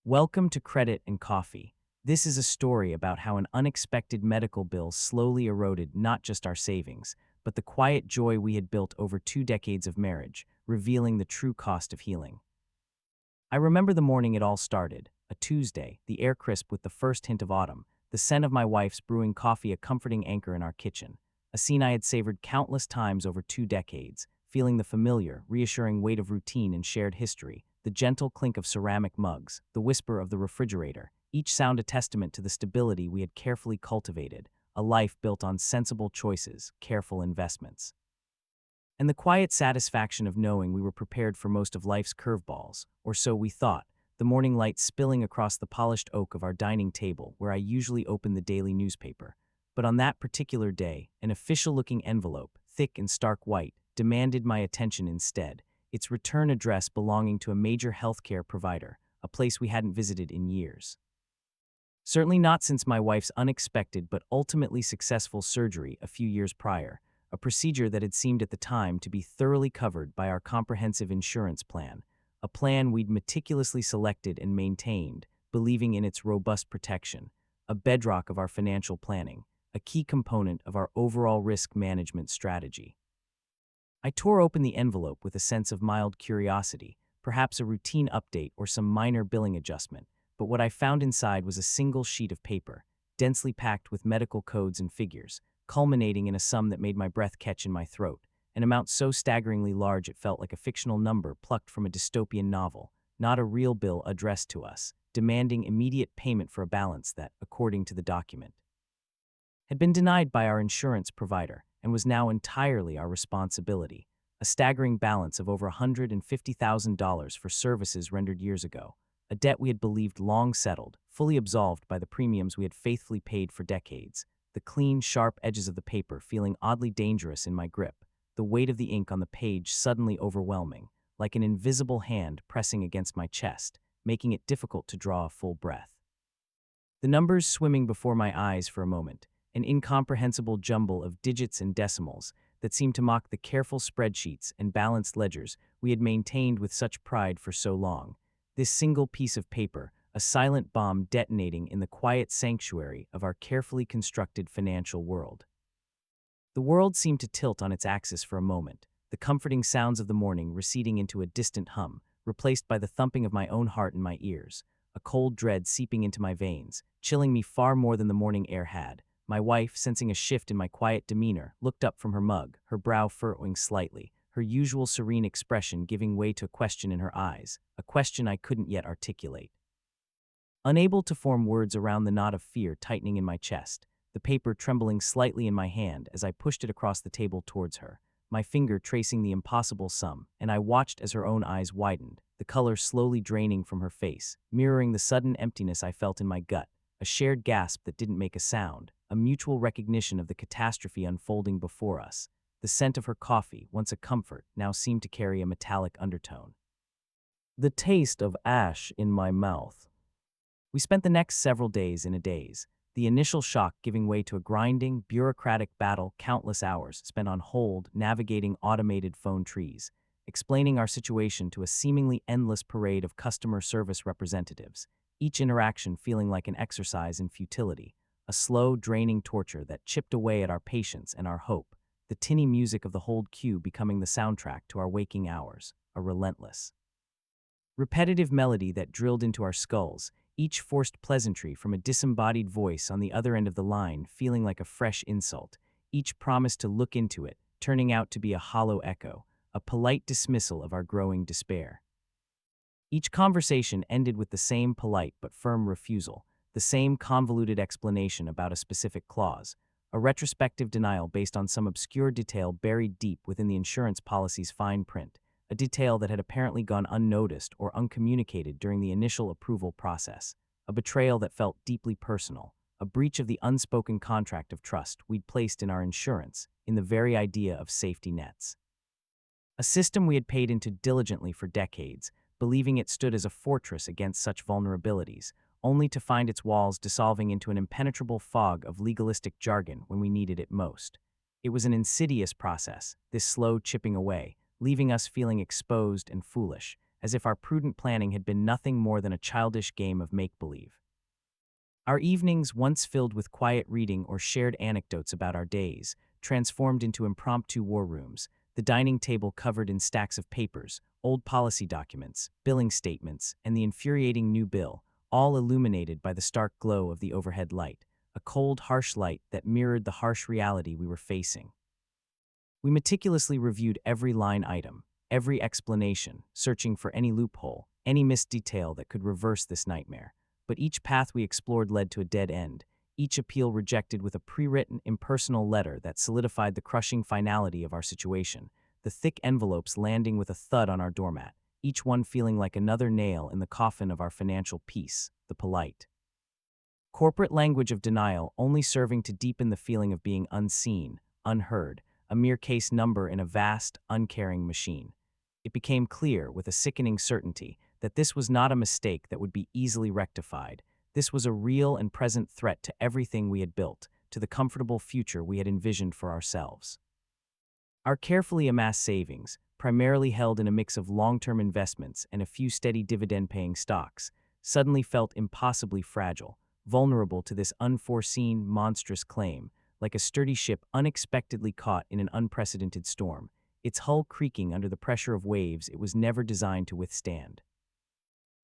Welcome to Credit and Coffee. This is a story about how an unexpected medical bill slowly eroded not just our savings, but the quiet joy we had built over 2 decades of marriage, revealing the true cost of healing. I remember the morning it all started, a Tuesday, the air crisp with the first hint of autumn, the scent of my wife's brewing coffee a comforting anchor in our kitchen, a scene I had savored countless times over 2 decades, feeling the familiar, reassuring weight of routine and shared history, the gentle clink of ceramic mugs, the whisper of the refrigerator, each sound a testament to the stability we had carefully cultivated, a life built on sensible choices, careful investments. And the quiet satisfaction of knowing we were prepared for most of life's curveballs, or so we thought, the morning light spilling across the polished oak of our dining table where I usually opened the daily newspaper. But on that particular day, an official-looking envelope, thick and stark white, demanded my attention instead, its return address belonging to a major healthcare provider, a place we hadn't visited in years. Certainly not since my wife's unexpected but ultimately successful surgery a few years prior, a procedure that had seemed at the time to be thoroughly covered by our comprehensive insurance plan, a plan we'd meticulously selected and maintained, believing in its robust protection, a bedrock of our financial planning, a key component of our overall risk management strategy. I tore open the envelope with a sense of mild curiosity, perhaps a routine update or some minor billing adjustment, but what I found inside was a single sheet of paper, densely packed with medical codes and figures, culminating in a sum that made my breath catch in my throat, an amount so staggeringly large it felt like a fictional number plucked from a dystopian novel, not a real bill addressed to us, demanding immediate payment for a balance that, according to the document, had been denied by our insurance provider and was now entirely our responsibility, a staggering balance of over $150,000 for services rendered years ago, a debt we had believed long settled, fully absolved by the premiums we had faithfully paid for decades, the clean, sharp edges of the paper feeling oddly dangerous in my grip, the weight of the ink on the page suddenly overwhelming, like an invisible hand pressing against my chest, making it difficult to draw a full breath. The numbers swimming before my eyes for a moment, an incomprehensible jumble of digits and decimals that seemed to mock the careful spreadsheets and balanced ledgers we had maintained with such pride for so long. This single piece of paper, a silent bomb detonating in the quiet sanctuary of our carefully constructed financial world. The world seemed to tilt on its axis for a moment, the comforting sounds of the morning receding into a distant hum, replaced by the thumping of my own heart in my ears, a cold dread seeping into my veins, chilling me far more than the morning air had. My wife, sensing a shift in my quiet demeanor, looked up from her mug, her brow furrowing slightly, her usual serene expression giving way to a question in her eyes, a question I couldn't yet articulate. Unable to form words around the knot of fear tightening in my chest, the paper trembling slightly in my hand as I pushed it across the table towards her, my finger tracing the impossible sum, and I watched as her own eyes widened, the color slowly draining from her face, mirroring the sudden emptiness I felt in my gut, a shared gasp that didn't make a sound, a mutual recognition of the catastrophe unfolding before us. The scent of her coffee, once a comfort, now seemed to carry a metallic undertone. The taste of ash in my mouth. We spent the next several days in a daze, the initial shock giving way to a grinding, bureaucratic battle, countless hours spent on hold navigating automated phone trees, explaining our situation to a seemingly endless parade of customer service representatives, each interaction feeling like an exercise in futility, a slow, draining torture that chipped away at our patience and our hope, the tinny music of the hold queue becoming the soundtrack to our waking hours, a relentless, repetitive melody that drilled into our skulls, each forced pleasantry from a disembodied voice on the other end of the line feeling like a fresh insult, each promise to look into it, turning out to be a hollow echo, a polite dismissal of our growing despair. Each conversation ended with the same polite but firm refusal, the same convoluted explanation about a specific clause, a retrospective denial based on some obscure detail buried deep within the insurance policy's fine print, a detail that had apparently gone unnoticed or uncommunicated during the initial approval process, a betrayal that felt deeply personal, a breach of the unspoken contract of trust we'd placed in our insurance, in the very idea of safety nets. A system we had paid into diligently for decades, believing it stood as a fortress against such vulnerabilities, only to find its walls dissolving into an impenetrable fog of legalistic jargon when we needed it most. It was an insidious process, this slow chipping away, leaving us feeling exposed and foolish, as if our prudent planning had been nothing more than a childish game of make-believe. Our evenings, once filled with quiet reading or shared anecdotes about our days, transformed into impromptu war rooms, the dining table covered in stacks of papers, old policy documents, billing statements, and the infuriating new bill, all illuminated by the stark glow of the overhead light, a cold, harsh light that mirrored the harsh reality we were facing. We meticulously reviewed every line item, every explanation, searching for any loophole, any missed detail that could reverse this nightmare. But each path we explored led to a dead end, each appeal rejected with a pre-written, impersonal letter that solidified the crushing finality of our situation, the thick envelopes landing with a thud on our doormat, each one feeling like another nail in the coffin of our financial peace, the polite. Corporate language of denial only serving to deepen the feeling of being unseen, unheard, a mere case number in a vast, uncaring machine. It became clear, with a sickening certainty, that this was not a mistake that would be easily rectified. This was a real and present threat to everything we had built, to the comfortable future we had envisioned for ourselves. Our carefully amassed savings, primarily held in a mix of long-term investments and a few steady dividend-paying stocks, suddenly felt impossibly fragile, vulnerable to this unforeseen, monstrous claim, like a sturdy ship unexpectedly caught in an unprecedented storm, its hull creaking under the pressure of waves it was never designed to withstand.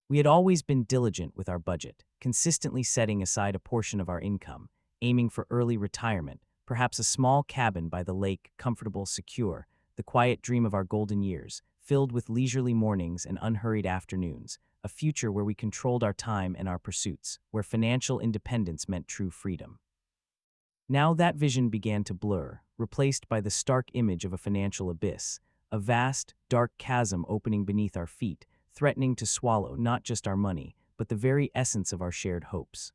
We had always been diligent with our budget, consistently setting aside a portion of our income, aiming for early retirement, perhaps a small cabin by the lake, comfortable, secure, the quiet dream of our golden years, filled with leisurely mornings and unhurried afternoons, a future where we controlled our time and our pursuits, where financial independence meant true freedom. Now that vision began to blur, replaced by the stark image of a financial abyss, a vast, dark chasm opening beneath our feet, threatening to swallow not just our money, but the very essence of our shared hopes.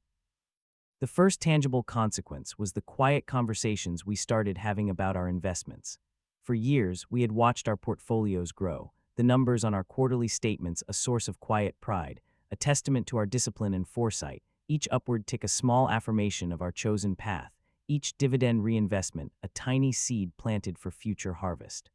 The first tangible consequence was the quiet conversations we started having about our investments. For years, we had watched our portfolios grow, the numbers on our quarterly statements a source of quiet pride, a testament to our discipline and foresight, each upward tick a small affirmation of our chosen path, each dividend reinvestment a tiny seed planted for future harvest.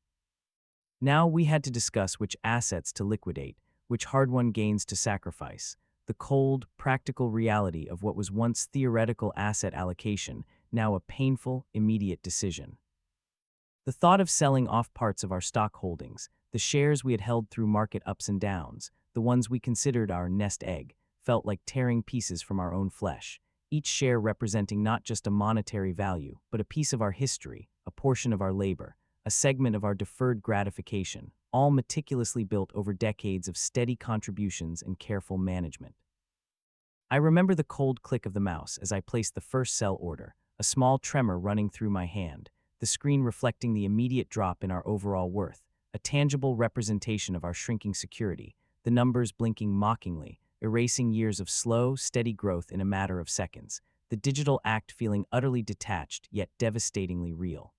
Now we had to discuss which assets to liquidate, which hard-won gains to sacrifice, the cold, practical reality of what was once theoretical asset allocation, now a painful, immediate decision. The thought of selling off parts of our stock holdings, the shares we had held through market ups and downs, the ones we considered our nest egg, felt like tearing pieces from our own flesh, each share representing not just a monetary value, but a piece of our history, a portion of our labor, a segment of our deferred gratification, all meticulously built over decades of steady contributions and careful management. I remember the cold click of the mouse as I placed the first sell order, a small tremor running through my hand, the screen reflecting the immediate drop in our overall worth, a tangible representation of our shrinking security, the numbers blinking mockingly, erasing years of slow, steady growth in a matter of seconds, the digital act feeling utterly detached yet devastatingly real.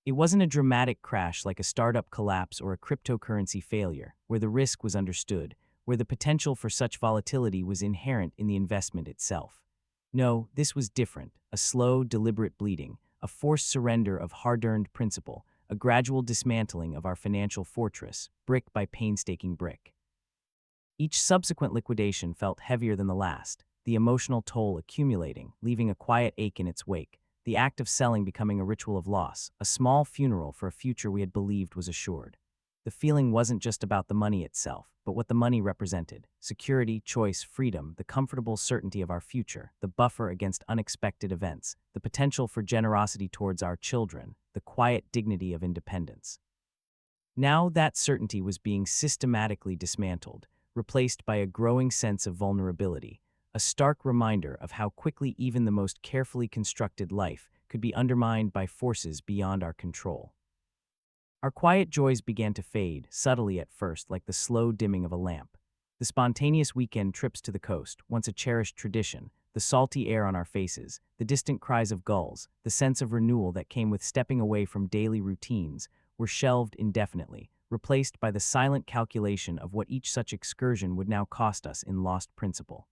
It wasn't a dramatic crash like a startup collapse or a cryptocurrency failure, where the risk was understood, where the potential for such volatility was inherent in the investment itself. No, this was different, a slow, deliberate bleeding, a forced surrender of hard-earned principal, a gradual dismantling of our financial fortress, brick by painstaking brick. Each subsequent liquidation felt heavier than the last, the emotional toll accumulating, leaving a quiet ache in its wake, the act of selling becoming a ritual of loss, a small funeral for a future we had believed was assured. The feeling wasn't just about the money itself, but what the money represented: security, choice, freedom, the comfortable certainty of our future, the buffer against unexpected events, the potential for generosity towards our children, the quiet dignity of independence. Now that certainty was being systematically dismantled, replaced by a growing sense of vulnerability, a stark reminder of how quickly even the most carefully constructed life could be undermined by forces beyond our control. Our quiet joys began to fade, subtly at first, like the slow dimming of a lamp. The spontaneous weekend trips to the coast, once a cherished tradition, the salty air on our faces, the distant cries of gulls, the sense of renewal that came with stepping away from daily routines, were shelved indefinitely, replaced by the silent calculation of what each such excursion would now cost us in lost principal.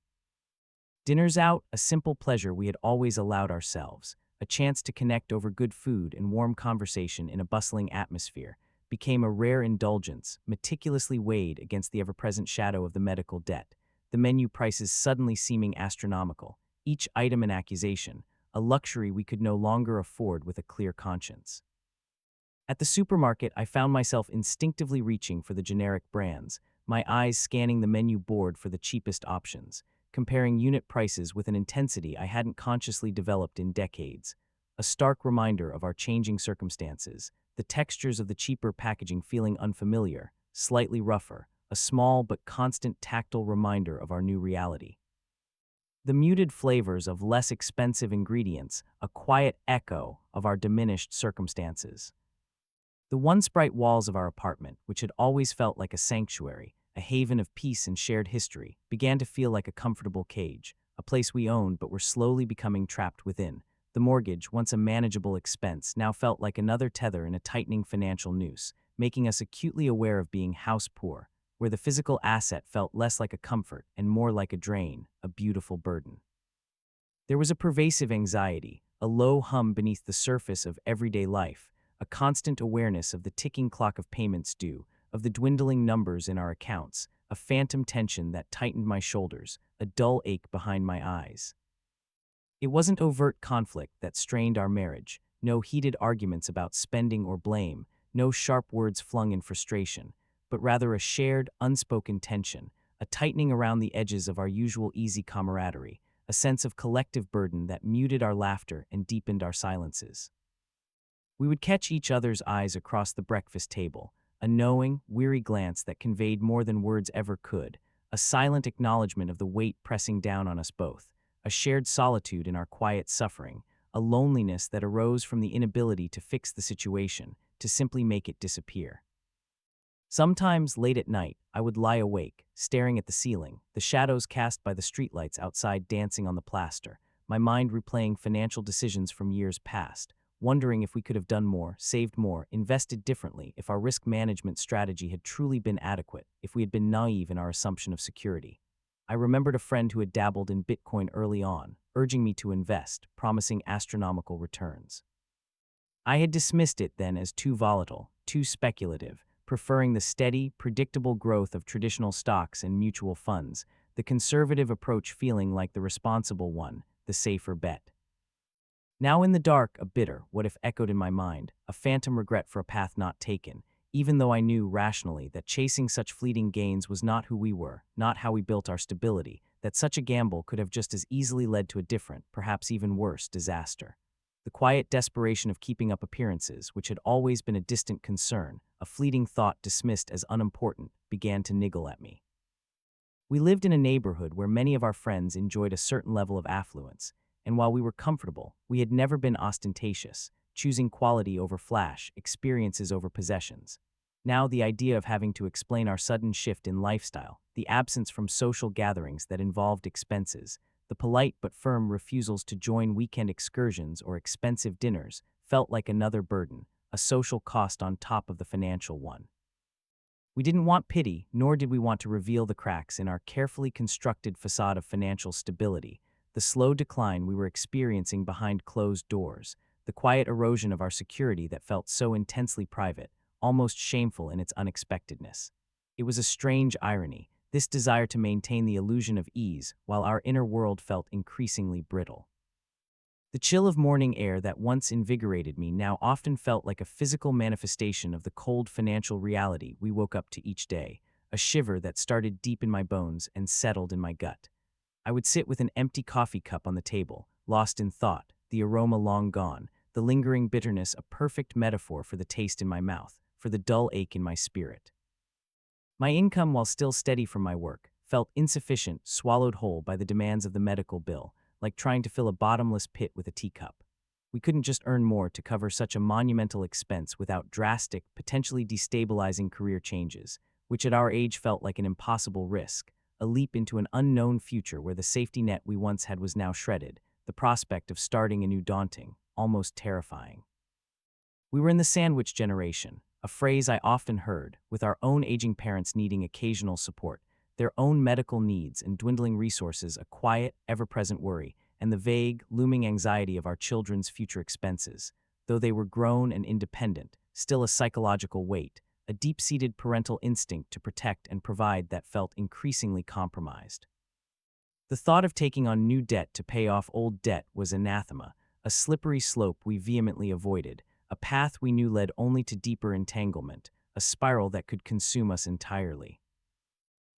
Dinners out, a simple pleasure we had always allowed ourselves, a chance to connect over good food and warm conversation in a bustling atmosphere, became a rare indulgence, meticulously weighed against the ever-present shadow of the medical debt, the menu prices suddenly seeming astronomical, each item an accusation, a luxury we could no longer afford with a clear conscience. At the supermarket, I found myself instinctively reaching for the generic brands, my eyes scanning the menu board for the cheapest options, comparing unit prices with an intensity I hadn't consciously developed in decades. A stark reminder of our changing circumstances, the textures of the cheaper packaging feeling unfamiliar, slightly rougher, a small but constant tactile reminder of our new reality. The muted flavors of less expensive ingredients, a quiet echo of our diminished circumstances. The once bright walls of our apartment, which had always felt like a sanctuary, a haven of peace and shared history, began to feel like a comfortable cage, a place we owned but were slowly becoming trapped within. The mortgage, once a manageable expense, now felt like another tether in a tightening financial noose, making us acutely aware of being house poor, where the physical asset felt less like a comfort and more like a drain, a beautiful burden. There was a pervasive anxiety, a low hum beneath the surface of everyday life, a constant awareness of the ticking clock of payments due, of the dwindling numbers in our accounts, a phantom tension that tightened my shoulders, a dull ache behind my eyes. It wasn't overt conflict that strained our marriage, no heated arguments about spending or blame, no sharp words flung in frustration, but rather a shared, unspoken tension, a tightening around the edges of our usual easy camaraderie, a sense of collective burden that muted our laughter and deepened our silences. We would catch each other's eyes across the breakfast table, a knowing, weary glance that conveyed more than words ever could, a silent acknowledgement of the weight pressing down on us both, a shared solitude in our quiet suffering, a loneliness that arose from the inability to fix the situation, to simply make it disappear. Sometimes, late at night, I would lie awake, staring at the ceiling, the shadows cast by the streetlights outside dancing on the plaster, my mind replaying financial decisions from years past, wondering if we could have done more, saved more, invested differently, if our risk management strategy had truly been adequate, if we had been naive in our assumption of security. I remembered a friend who had dabbled in Bitcoin early on, urging me to invest, promising astronomical returns. I had dismissed it then as too volatile, too speculative, preferring the steady, predictable growth of traditional stocks and mutual funds, the conservative approach feeling like the responsible one, the safer bet. Now in the dark, a bitter what if echoed in my mind, a phantom regret for a path not taken, even though I knew rationally that chasing such fleeting gains was not who we were, not how we built our stability, that such a gamble could have just as easily led to a different, perhaps even worse, disaster. The quiet desperation of keeping up appearances, which had always been a distant concern, a fleeting thought dismissed as unimportant, began to niggle at me. We lived in a neighborhood where many of our friends enjoyed a certain level of affluence, and while we were comfortable, we had never been ostentatious, choosing quality over flash, experiences over possessions. Now the idea of having to explain our sudden shift in lifestyle, the absence from social gatherings that involved expenses, the polite but firm refusals to join weekend excursions or expensive dinners, felt like another burden, a social cost on top of the financial one. We didn't want pity, nor did we want to reveal the cracks in our carefully constructed facade of financial stability, the slow decline we were experiencing behind closed doors, the quiet erosion of our security that felt so intensely private, almost shameful in its unexpectedness. It was a strange irony, this desire to maintain the illusion of ease while our inner world felt increasingly brittle. The chill of morning air that once invigorated me now often felt like a physical manifestation of the cold financial reality we woke up to each day, a shiver that started deep in my bones and settled in my gut. I would sit with an empty coffee cup on the table, lost in thought, the aroma long gone, the lingering bitterness a perfect metaphor for the taste in my mouth, for the dull ache in my spirit. My income, while still steady from my work, felt insufficient, swallowed whole by the demands of the medical bill, like trying to fill a bottomless pit with a teacup. We couldn't just earn more to cover such a monumental expense without drastic, potentially destabilizing career changes, which at our age felt like an impossible risk, a leap into an unknown future where the safety net we once had was now shredded, the prospect of starting anew daunting, almost terrifying. We were in the sandwich generation, a phrase I often heard, with our own aging parents needing occasional support, their own medical needs and dwindling resources a quiet, ever-present worry, and the vague, looming anxiety of our children's future expenses, though they were grown and independent, still a psychological weight, a deep-seated parental instinct to protect and provide that felt increasingly compromised. The thought of taking on new debt to pay off old debt was anathema, a slippery slope we vehemently avoided, a path we knew led only to deeper entanglement, a spiral that could consume us entirely.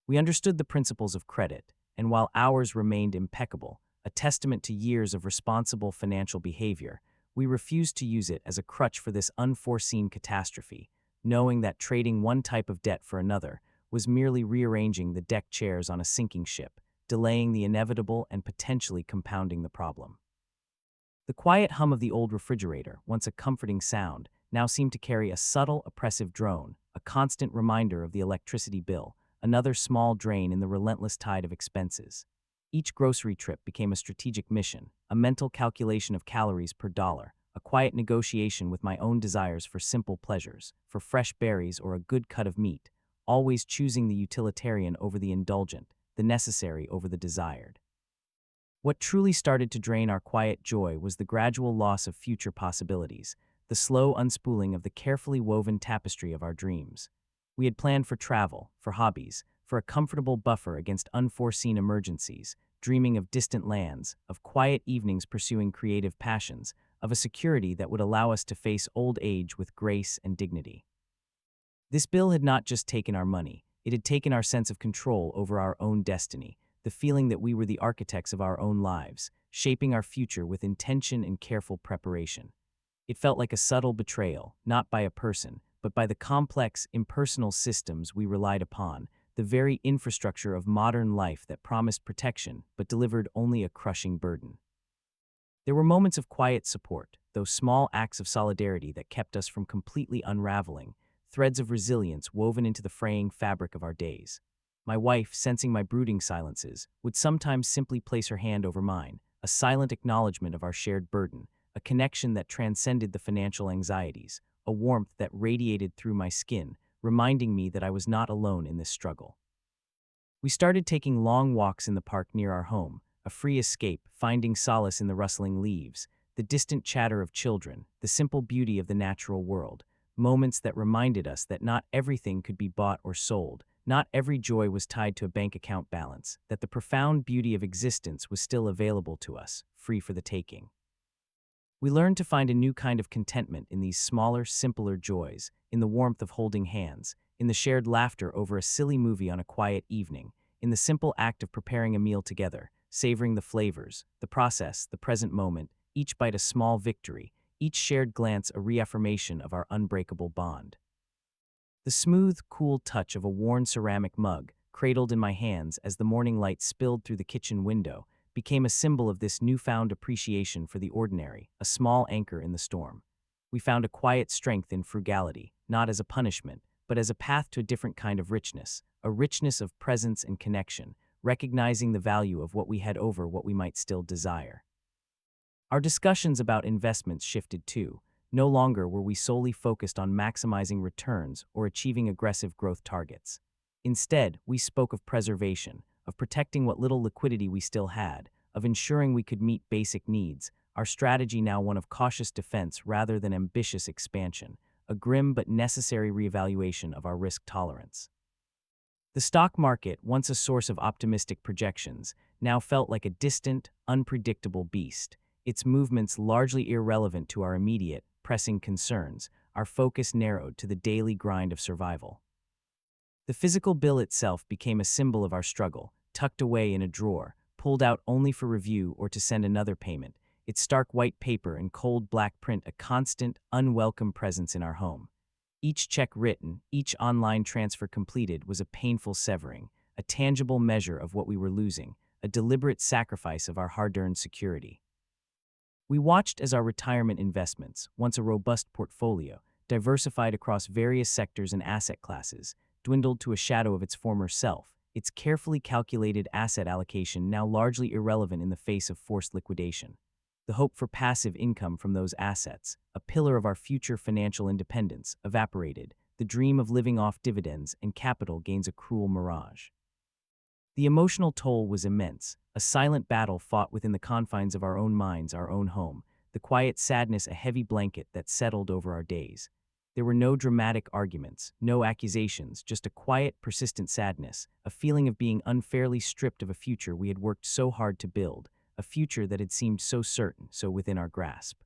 We understood the principles of credit, and while ours remained impeccable, a testament to years of responsible financial behavior, we refused to use it as a crutch for this unforeseen catastrophe, knowing that trading one type of debt for another was merely rearranging the deck chairs on a sinking ship, delaying the inevitable and potentially compounding the problem. The quiet hum of the old refrigerator, once a comforting sound, now seemed to carry a subtle, oppressive drone, a constant reminder of the electricity bill, another small drain in the relentless tide of expenses. Each grocery trip became a strategic mission, a mental calculation of calories per dollar, a quiet negotiation with my own desires for simple pleasures, for fresh berries or a good cut of meat, always choosing the utilitarian over the indulgent, the necessary over the desired. What truly started to drain our quiet joy was the gradual loss of future possibilities, the slow unspooling of the carefully woven tapestry of our dreams. We had planned for travel, for hobbies, for a comfortable buffer against unforeseen emergencies, dreaming of distant lands, of quiet evenings pursuing creative passions, of a security that would allow us to face old age with grace and dignity. This bill had not just taken our money, it had taken our sense of control over our own destiny, the feeling that we were the architects of our own lives, shaping our future with intention and careful preparation. It felt like a subtle betrayal, not by a person, but by the complex, impersonal systems we relied upon, the very infrastructure of modern life that promised protection but delivered only a crushing burden. There were moments of quiet support, those small acts of solidarity that kept us from completely unraveling, threads of resilience woven into the fraying fabric of our days. My wife, sensing my brooding silences, would sometimes simply place her hand over mine, a silent acknowledgement of our shared burden, a connection that transcended the financial anxieties, a warmth that radiated through my skin, reminding me that I was not alone in this struggle. We started taking long walks in the park near our home, a free escape, finding solace in the rustling leaves, the distant chatter of children, the simple beauty of the natural world, moments that reminded us that not everything could be bought or sold, not every joy was tied to a bank account balance, that the profound beauty of existence was still available to us, free for the taking. We learned to find a new kind of contentment in these smaller, simpler joys, in the warmth of holding hands, in the shared laughter over a silly movie on a quiet evening, in the simple act of preparing a meal together, savoring the flavors, the process, the present moment, each bite a small victory, each shared glance a reaffirmation of our unbreakable bond. The smooth, cool touch of a worn ceramic mug, cradled in my hands as the morning light spilled through the kitchen window, became a symbol of this newfound appreciation for the ordinary, a small anchor in the storm. We found a quiet strength in frugality, not as a punishment, but as a path to a different kind of richness, a richness of presence and connection, recognizing the value of what we had over what we might still desire. Our discussions about investments shifted too. No longer were we solely focused on maximizing returns or achieving aggressive growth targets. Instead, we spoke of preservation, of protecting what little liquidity we still had, of ensuring we could meet basic needs, our strategy now one of cautious defense rather than ambitious expansion, a grim but necessary reevaluation of our risk tolerance. The stock market, once a source of optimistic projections, now felt like a distant, unpredictable beast, its movements largely irrelevant to our immediate, pressing concerns, our focus narrowed to the daily grind of survival. The physical bill itself became a symbol of our struggle, tucked away in a drawer, pulled out only for review or to send another payment, its stark white paper and cold black print a constant, unwelcome presence in our home. Each check written, each online transfer completed was a painful severing, a tangible measure of what we were losing, a deliberate sacrifice of our hard-earned security. We watched as our retirement investments, once a robust portfolio, diversified across various sectors and asset classes, dwindled to a shadow of its former self, its carefully calculated asset allocation now largely irrelevant in the face of forced liquidation. The hope for passive income from those assets, a pillar of our future financial independence, evaporated, the dream of living off dividends and capital gains a cruel mirage. The emotional toll was immense, a silent battle fought within the confines of our own minds, our own home, the quiet sadness a heavy blanket that settled over our days. There were no dramatic arguments, no accusations, just a quiet, persistent sadness, a feeling of being unfairly stripped of a future we had worked so hard to build, a future that had seemed so certain, so within our grasp.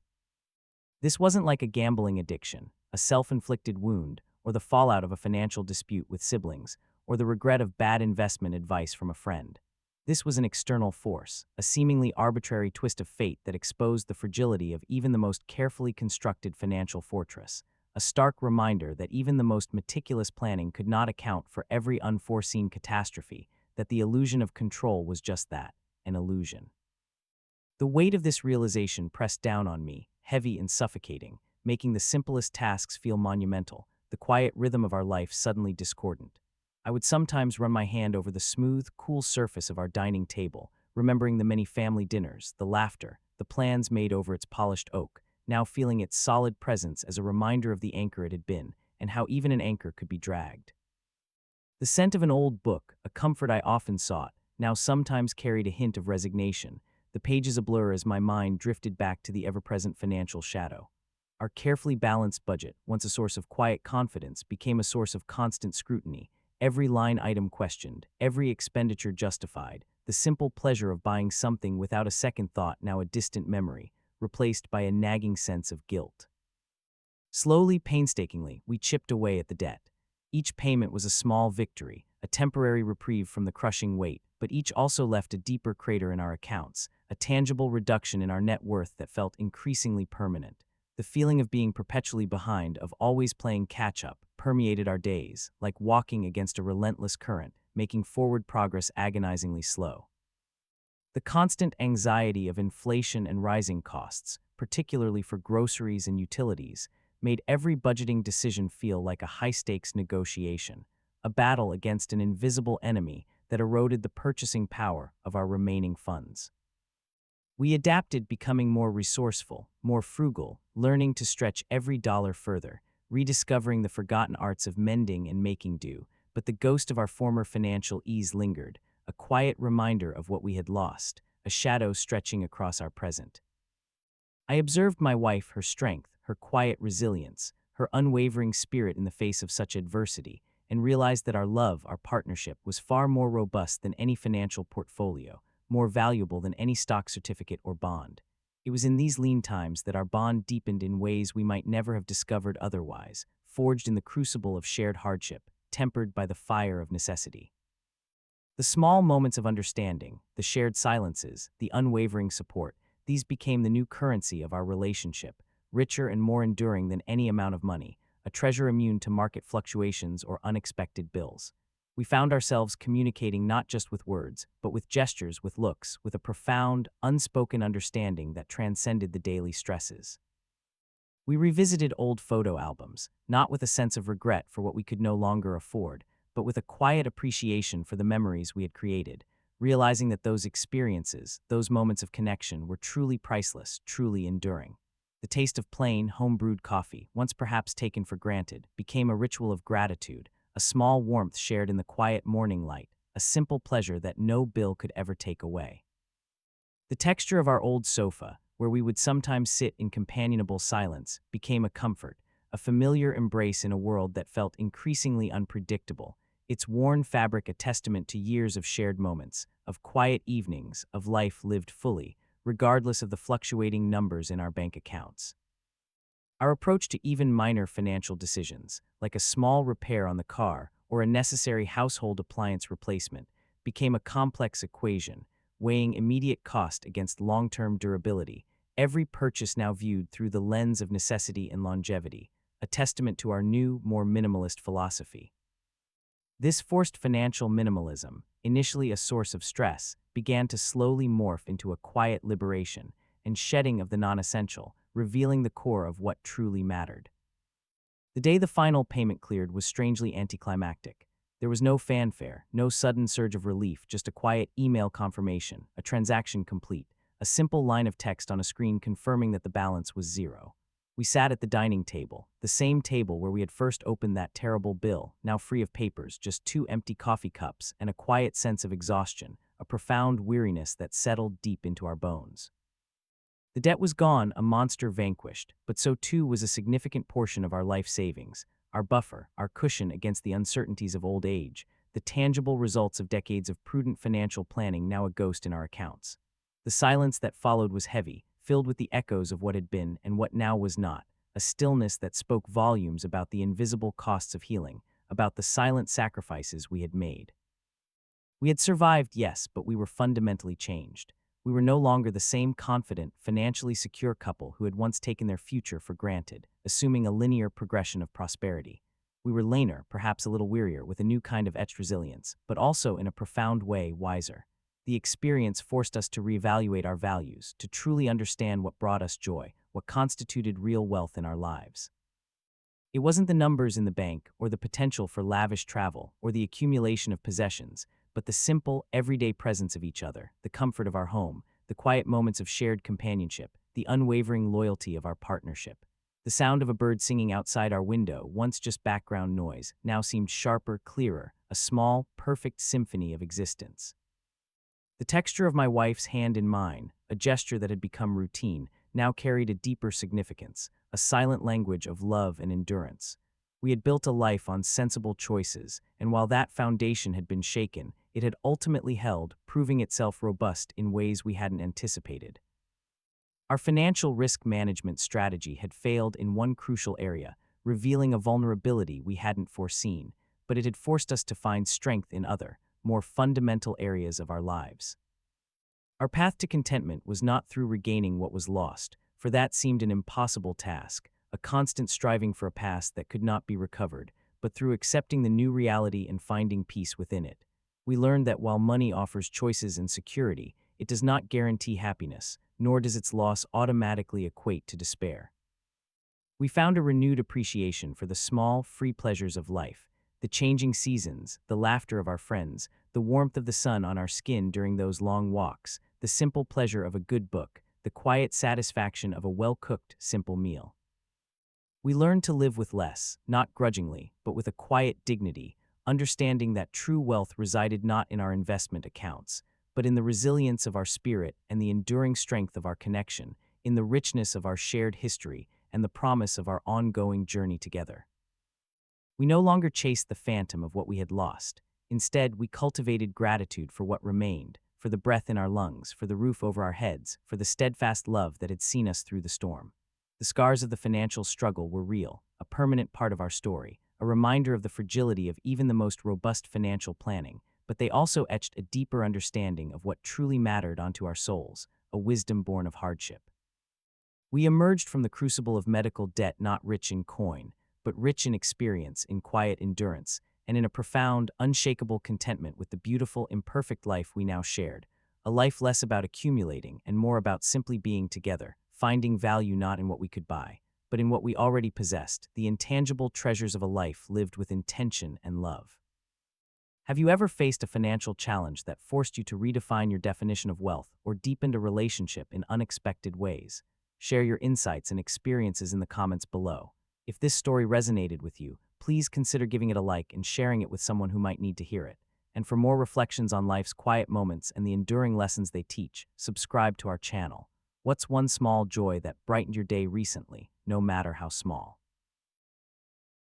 This wasn't like a gambling addiction, a self-inflicted wound, or the fallout of a financial dispute with siblings, or the regret of bad investment advice from a friend. This was an external force, a seemingly arbitrary twist of fate that exposed the fragility of even the most carefully constructed financial fortress, a stark reminder that even the most meticulous planning could not account for every unforeseen catastrophe, that the illusion of control was just that, an illusion. The weight of this realization pressed down on me, heavy and suffocating, making the simplest tasks feel monumental, the quiet rhythm of our life suddenly discordant. I would sometimes run my hand over the smooth, cool surface of our dining table, remembering the many family dinners, the laughter, the plans made over its polished oak, now feeling its solid presence as a reminder of the anchor it had been, and how even an anchor could be dragged. The scent of an old book, a comfort I often sought, now sometimes carried a hint of resignation, the pages a blur as my mind drifted back to the ever-present financial shadow. Our carefully balanced budget, once a source of quiet confidence, became a source of constant scrutiny, every line item questioned, every expenditure justified, the simple pleasure of buying something without a second thought now a distant memory, replaced by a nagging sense of guilt. Slowly, painstakingly, we chipped away at the debt. Each payment was a small victory, a temporary reprieve from the crushing weight, but each also left a deeper crater in our accounts, a tangible reduction in our net worth that felt increasingly permanent. The feeling of being perpetually behind, of always playing catch-up, permeated our days, like walking against a relentless current, making forward progress agonizingly slow. The constant anxiety of inflation and rising costs, particularly for groceries and utilities, made every budgeting decision feel like a high-stakes negotiation, a battle against an invisible enemy that eroded the purchasing power of our remaining funds. We adapted, becoming more resourceful, more frugal, learning to stretch every dollar further, rediscovering the forgotten arts of mending and making do, but the ghost of our former financial ease lingered, a quiet reminder of what we had lost, a shadow stretching across our present. I observed my wife, her strength, her quiet resilience, her unwavering spirit in the face of such adversity, and realized that our love, our partnership, was far more robust than any financial portfolio, more valuable than any stock certificate or bond. It was in these lean times that our bond deepened in ways we might never have discovered otherwise, forged in the crucible of shared hardship, tempered by the fire of necessity. The small moments of understanding, the shared silences, the unwavering support, these became the new currency of our relationship, richer and more enduring than any amount of money, a treasure immune to market fluctuations or unexpected bills. We found ourselves communicating not just with words, but with gestures, with looks, with a profound, unspoken understanding that transcended the daily stresses. We revisited old photo albums, not with a sense of regret for what we could no longer afford, but with a quiet appreciation for the memories we had created, realizing that those experiences, those moments of connection, were truly priceless, truly enduring. The taste of plain, home-brewed coffee, once perhaps taken for granted, became a ritual of gratitude, a small warmth shared in the quiet morning light, a simple pleasure that no bill could ever take away. The texture of our old sofa, where we would sometimes sit in companionable silence, became a comfort, a familiar embrace in a world that felt increasingly unpredictable, its worn fabric a testament to years of shared moments, of quiet evenings, of life lived fully, regardless of the fluctuating numbers in our bank accounts. Our approach to even minor financial decisions, like a small repair on the car or a necessary household appliance replacement, became a complex equation, weighing immediate cost against long-term durability, every purchase now viewed through the lens of necessity and longevity, a testament to our new, more minimalist philosophy. This forced financial minimalism, initially a source of stress, began to slowly morph into a quiet liberation and shedding of the non-essential, revealing the core of what truly mattered. The day the final payment cleared was strangely anticlimactic. There was no fanfare, no sudden surge of relief, just a quiet email confirmation, a transaction complete, a simple line of text on a screen confirming that the balance was zero. We sat at the dining table, the same table where we had first opened that terrible bill, now free of papers, just two empty coffee cups and a quiet sense of exhaustion, a profound weariness that settled deep into our bones. The debt was gone, a monster vanquished, but so too was a significant portion of our life savings, our buffer, our cushion against the uncertainties of old age, the tangible results of decades of prudent financial planning now a ghost in our accounts. The silence that followed was heavy, filled with the echoes of what had been and what now was not, a stillness that spoke volumes about the invisible costs of healing, about the silent sacrifices we had made. We had survived, yes, but we were fundamentally changed. We were no longer the same confident, financially secure couple who had once taken their future for granted, assuming a linear progression of prosperity. We were leaner, perhaps a little wearier, with a new kind of etched resilience, but also in a profound way wiser. The experience forced us to reevaluate our values, to truly understand what brought us joy, what constituted real wealth in our lives. It wasn't the numbers in the bank, or the potential for lavish travel, or the accumulation of possessions, but the simple, everyday presence of each other, the comfort of our home, the quiet moments of shared companionship, the unwavering loyalty of our partnership. The sound of a bird singing outside our window, once just background noise, now seemed sharper, clearer, a small, perfect symphony of existence. The texture of my wife's hand in mine, a gesture that had become routine, now carried a deeper significance, a silent language of love and endurance. We had built a life on sensible choices, and while that foundation had been shaken, it had ultimately held, proving itself robust in ways we hadn't anticipated. Our financial risk management strategy had failed in one crucial area, revealing a vulnerability we hadn't foreseen, but it had forced us to find strength in other, more fundamental areas of our lives. Our path to contentment was not through regaining what was lost, for that seemed an impossible task, a constant striving for a past that could not be recovered, but through accepting the new reality and finding peace within it. We learned that while money offers choices and security, it does not guarantee happiness, nor does its loss automatically equate to despair. We found a renewed appreciation for the small, free pleasures of life, the changing seasons, the laughter of our friends, the warmth of the sun on our skin during those long walks, the simple pleasure of a good book, the quiet satisfaction of a well-cooked, simple meal. We learned to live with less, not grudgingly, but with a quiet dignity, understanding that true wealth resided not in our investment accounts, but in the resilience of our spirit and the enduring strength of our connection, in the richness of our shared history and the promise of our ongoing journey together. We no longer chased the phantom of what we had lost. Instead, we cultivated gratitude for what remained, for the breath in our lungs, for the roof over our heads, for the steadfast love that had seen us through the storm. The scars of the financial struggle were real, a permanent part of our story, a reminder of the fragility of even the most robust financial planning, but they also etched a deeper understanding of what truly mattered onto our souls, a wisdom born of hardship. We emerged from the crucible of medical debt not rich in coin, but rich in experience, in quiet endurance, and in a profound, unshakable contentment with the beautiful, imperfect life we now shared, a life less about accumulating and more about simply being together, finding value not in what we could buy, but in what we already possessed, the intangible treasures of a life lived with intention and love. Have you ever faced a financial challenge that forced you to redefine your definition of wealth or deepened a relationship in unexpected ways? Share your insights and experiences in the comments below. If this story resonated with you, please consider giving it a like and sharing it with someone who might need to hear it. And for more reflections on life's quiet moments and the enduring lessons they teach, subscribe to our channel. What's one small joy that brightened your day recently, no matter how small?